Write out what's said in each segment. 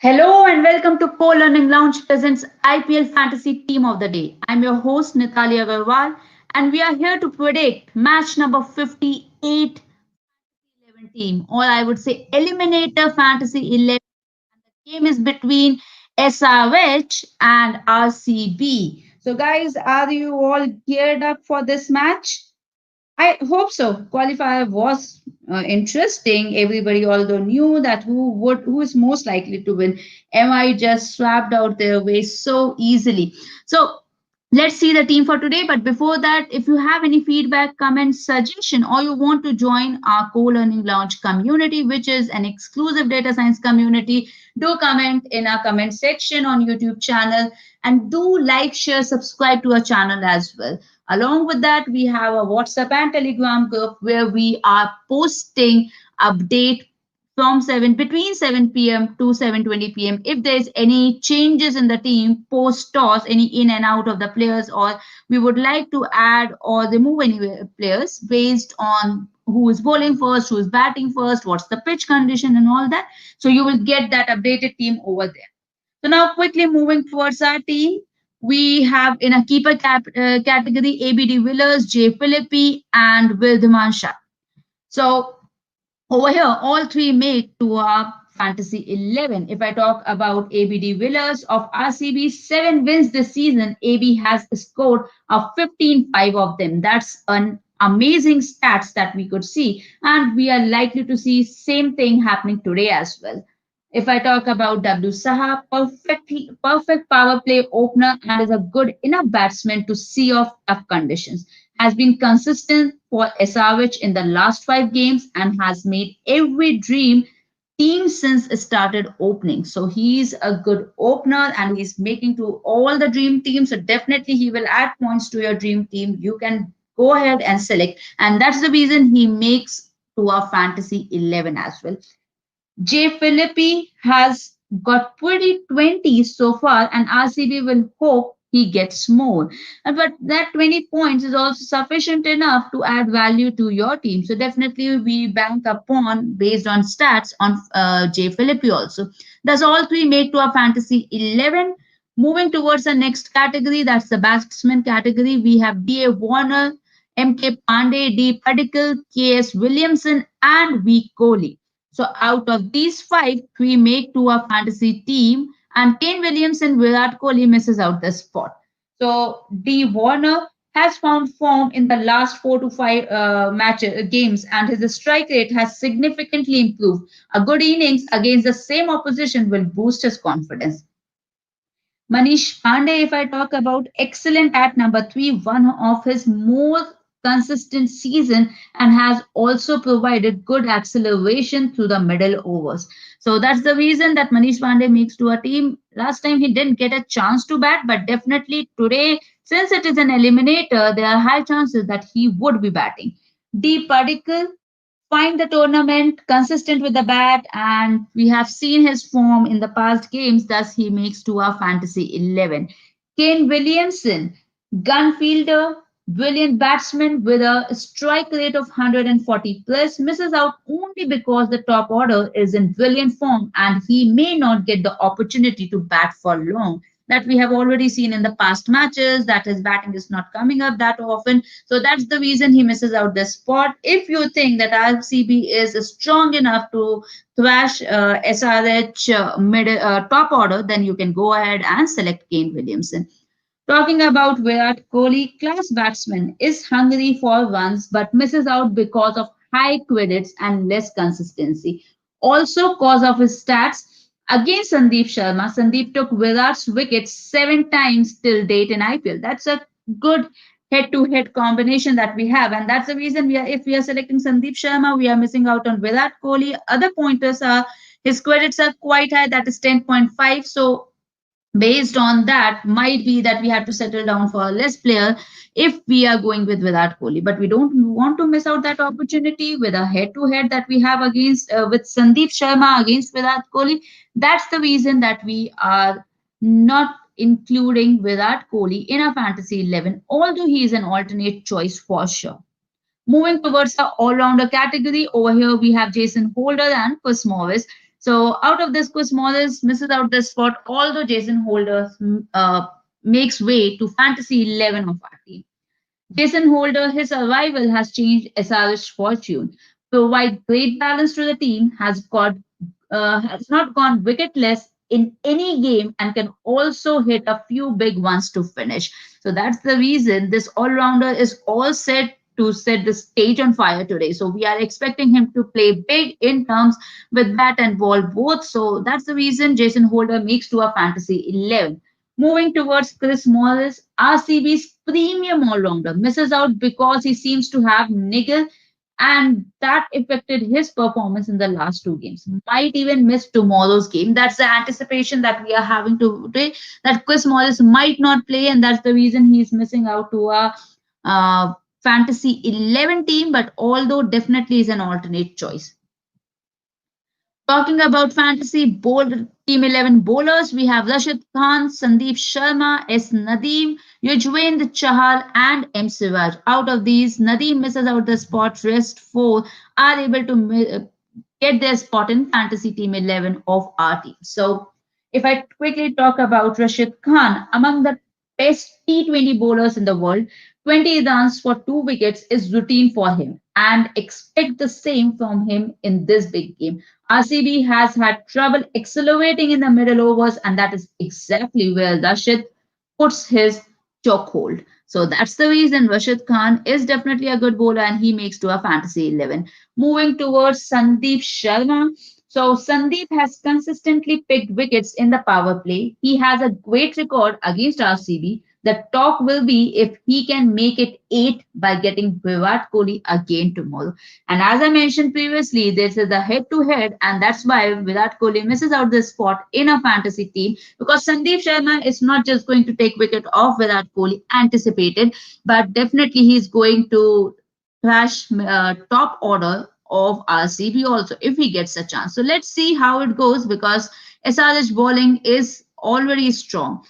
Hello and welcome to Co-Learning Lounge presents IPL Fantasy Team of the Day. I'm your host Nitali Agarwal and we are here to predict match number 58 11 team, or I would say Eliminator Fantasy 11. The game is between SRH and RCB. So guys, are you all geared up for this match? I hope so. Qualifier was interesting. Everybody, although knew that who is most likely to win. MI just swapped out their way so easily. So let's see the team for today. But before that, if you have any feedback, comment, suggestion, or you want to join our co-learning lounge community, which is an exclusive data science community, do comment in our comment section on YouTube channel and do like, share, subscribe to our channel as well. Along with that, we have a WhatsApp and Telegram group where we are posting update from 7 between 7 p.m. to 7:20 p.m. If there's any changes in the team post toss, any in and out of the players, or we would like to add or remove any players based on who is bowling first, who is batting first, what's the pitch condition, and all that. So you will get that updated team over there. So now quickly moving towards our team, we have in a keeper category ABD Villas, J. Philippi, and Wildeman Shah. So over here, all three make to our fantasy 11. If I talk about ABD Villas of RCB, 7 wins this season. AB has scored a 15-5 of them. That's an amazing stats that we could see, and we are likely to see same thing happening today as well. If I talk about W. Saha, perfect power play opener and is a good enough batsman to see off tough conditions. Has been consistent for SRH in the last 5 games and has made every dream team since it started opening. So he's a good opener and he's making to all the dream teams. So definitely he will add points to your dream team. You can go ahead and select. And that's the reason he makes to our fantasy 11 as well. J. Philippi has got pretty 20 so far, and RCB will hope he gets more. But that 20 points is also sufficient enough to add value to your team. So definitely we bank upon based on stats on J. Philippi also. Thus all three make to our fantasy 11. Moving towards the next category, that's the batsman category. We have D.A. Warner, M.K. Pandey, D. Padikkal, K.S. Williamson, and V. Kohli. So out of these five, three make to a fantasy team, and Kane Williams and Virat Kohli misses out the spot. So D Warner has found form in the last 4 to 5 match games, and his strike rate has significantly improved. A good innings against the same opposition will boost his confidence. Manish Pandey, if I talk about excellent at number 3, one of his more consistent season and has also provided good acceleration through the middle overs. So that's the reason that Manish Pandey makes to a team. Last time he didn't get a chance to bat, but definitely today, since it is an eliminator, there are high chances that he would be batting. D. Padikkal find the tournament consistent with the bat, and we have seen his form in the past games, thus he makes to our fantasy 11. Kane Williamson, gun fielder, brilliant batsman with a strike rate of 140 plus, misses out only because the top order is in brilliant form and he may not get the opportunity to bat for long. That we have already seen in the past matches, that his batting is not coming up that often. So that's the reason he misses out this spot. If you think that RCB is strong enough to thrash SRH top order, then you can go ahead and select Kane Williamson. Talking about Virat Kohli, class batsman is hungry for runs but misses out because of high credits and less consistency. Also, cause of his stats against Sandeep Sharma, Sandeep took Virat's wicket 7 times till date in IPL. That's a good head-to-head combination that we have, and that's the reason if we are selecting Sandeep Sharma, we are missing out on Virat Kohli. Other pointers are his credits are quite high, that is 10.5. So based on that might be that we have to settle down for a less player if we are going with Virat Kohli. But we don't want to miss out that opportunity with a head-to-head that we have against with Sandeep Sharma against Virat Kohli. That's the reason that we are not including Virat Kohli in our fantasy 11, although he is an alternate choice for sure. Moving towards the all-rounder category, over here we have Jason Holder and Chris Morris. So out of this, Chris Morris misses out this spot, although Jason Holder makes way to fantasy 11 of our team. Jason Holder, his arrival has changed SRH's fortune. Provide great balance to the team, has not gone wicketless in any game and can also hit a few big ones to finish. So that's the reason this all-rounder is all set to set the stage on fire today. So we are expecting him to play big in terms with bat and ball both. So that's the reason Jason Holder makes to a fantasy 11. Moving towards Chris Morris, RCB's premium all-rounder misses out because he seems to have niggle and that affected his performance in the last two games. Might even miss tomorrow's game. That's the anticipation that we are having today. That Chris Morris might not play, and that's the reason he's missing out to a uh, fantasy 11 team. But although definitely is an alternate choice. Talking about fantasy team 11 bowlers, we have Rashid Khan, Sandeep Sharma, S. Nadeem, Yuzvendra Chahal, and M. Siraj. Out of these, Nadeem misses out the spot. Rest four are able to get their spot in fantasy team 11 of our team. So, if I quickly talk about Rashid Khan, among the best T20 bowlers in the world, 20 runs for 2 wickets is routine for him, and expect the same from him in this big game. RCB has had trouble accelerating in the middle overs, and that is exactly where Rashid puts his chokehold. So that's the reason Rashid Khan is definitely a good bowler and he makes to a fantasy 11. Moving towards Sandeep Sharma. So Sandeep has consistently picked wickets in the power play. He has a great record against RCB. The talk will be if he can make it 8 by getting Virat Kohli again tomorrow. And as I mentioned previously, this is a head to head, and that's why Virat Kohli misses out this spot in a fantasy team because Sandeep Sharma is not just going to take wicket off Virat Kohli anticipated, but definitely he's going to crash top order of RCB also if he gets a chance. So let's see how it goes because SRH bowling is already strong.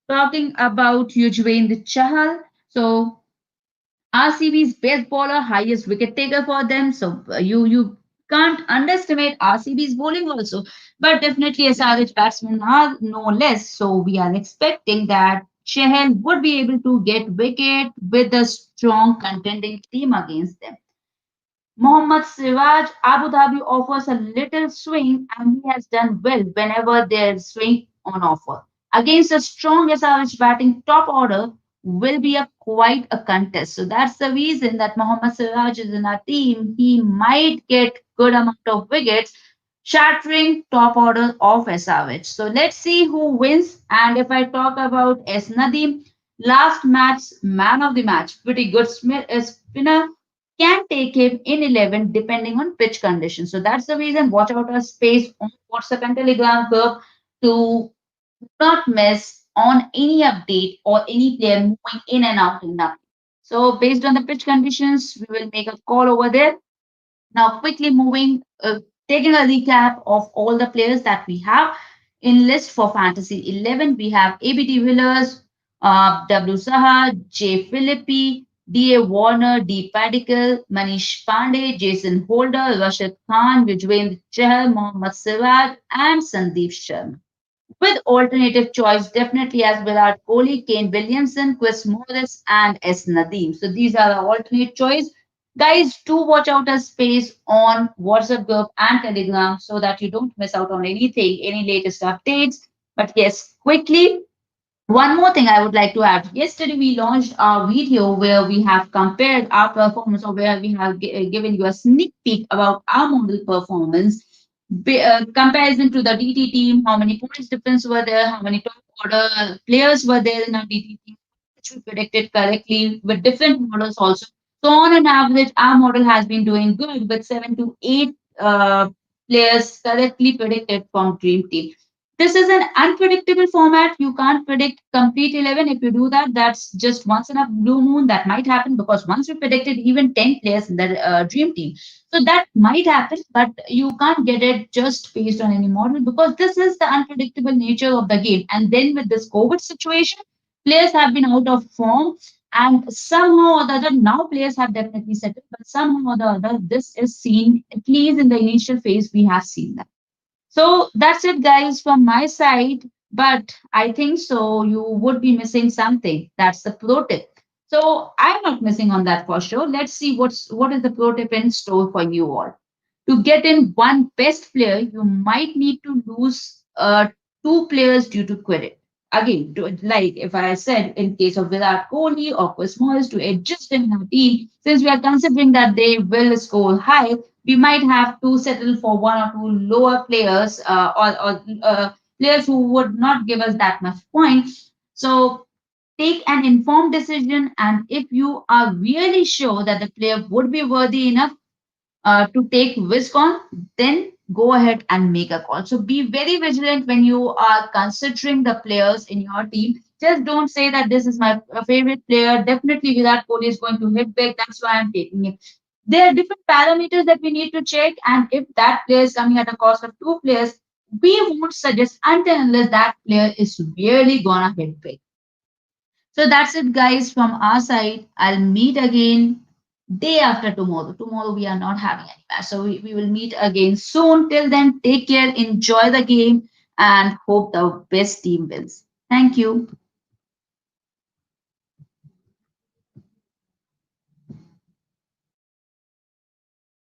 Talking about Yuzvendra Chahal, so RCB's best bowler, highest wicket taker for them. So you can't underestimate RCB's bowling also. But definitely SRH batsmen are no less. So we are expecting that Chahal would be able to get wicket with a strong contending team against them. Mohammad Siraj, Abu Dhabi offers a little swing and he has done well whenever there's swing on offer. Against a strong SRH batting top order will be a quite a contest. So that's the reason that Mohammad Siraj is in our team. He might get good amount of wickets, shattering top order of SRH. So let's see who wins. And if I talk about S. Nadeem, last match, man of the match, pretty good spinner can take him in 11 depending on pitch conditions. So that's the reason watch out our space on WhatsApp and Telegram group to not miss on any update or any player moving in and out in that. So based on the pitch conditions, we will make a call over there. Now, quickly taking a recap of all the players that we have in list for Fantasy 11. We have ABT Villas, W. Saha, J. Philippi, D.A. Warner, D. Padikkal, Manish Pandey, Jason Holder, Rashid Khan, Yuzvendra Chahal, Mohammad Siraj, and Sandeep Sharma. With alternative choice, definitely as Virat Kohli, Kane Williamson, Chris Morris, and S. Nadeem. So these are the alternate choice. Guys, do watch out a space on WhatsApp group and Telegram so that you don't miss out on anything, any latest updates. But yes, quickly, one more thing I would like to add. Yesterday, we launched our video where we have compared our performance or where we have given you a sneak peek about our model performance. Comparison to the DT team, how many points difference were there, how many top order players were there in our DT team, which we predicted correctly with different models also. So, on an average, our model has been doing good with 7 to 8 players correctly predicted from Dream Team. This is an unpredictable format. You can't predict complete 11. If you do that, that's just once in a blue moon. That might happen because once we predicted even 10 players in the dream team. So that might happen, but you can't get it just based on any model because this is the unpredictable nature of the game. And then with this COVID situation, players have been out of form. And somehow or the other, now players have definitely settled, but somehow or the other, this is seen, at least in the initial phase, we have seen that. So that's it, guys, from my side. But I think so you would be missing something. That's the pro tip. So I'm not missing on that for sure. Let's see what is the pro tip in store for you all. To get in one best player, you might need to lose two players due to credit. Again, like if I said in case of Virat Kohli or Chris Morris to adjust in our team, since we are considering that they will score high, we might have to settle for one or two lower players or players who would not give us that much points. So take an informed decision, and if you are really sure that the player would be worthy enough to take risk on, then go ahead and make a call. So be very vigilant when you are considering the players in your team. Just don't say that this is my favorite player. Definitely Virat Kohli is going to hit big. That's why I'm taking it. There are different parameters that we need to check, and if that player is coming at a cost of two players, we won't suggest until unless that player is really gonna hit big. So that's it, guys, from our side. I'll meet again day after tomorrow. Tomorrow we are not having any match. So we will meet again soon. Till then, take care, enjoy the game, and hope the best team wins. Thank you.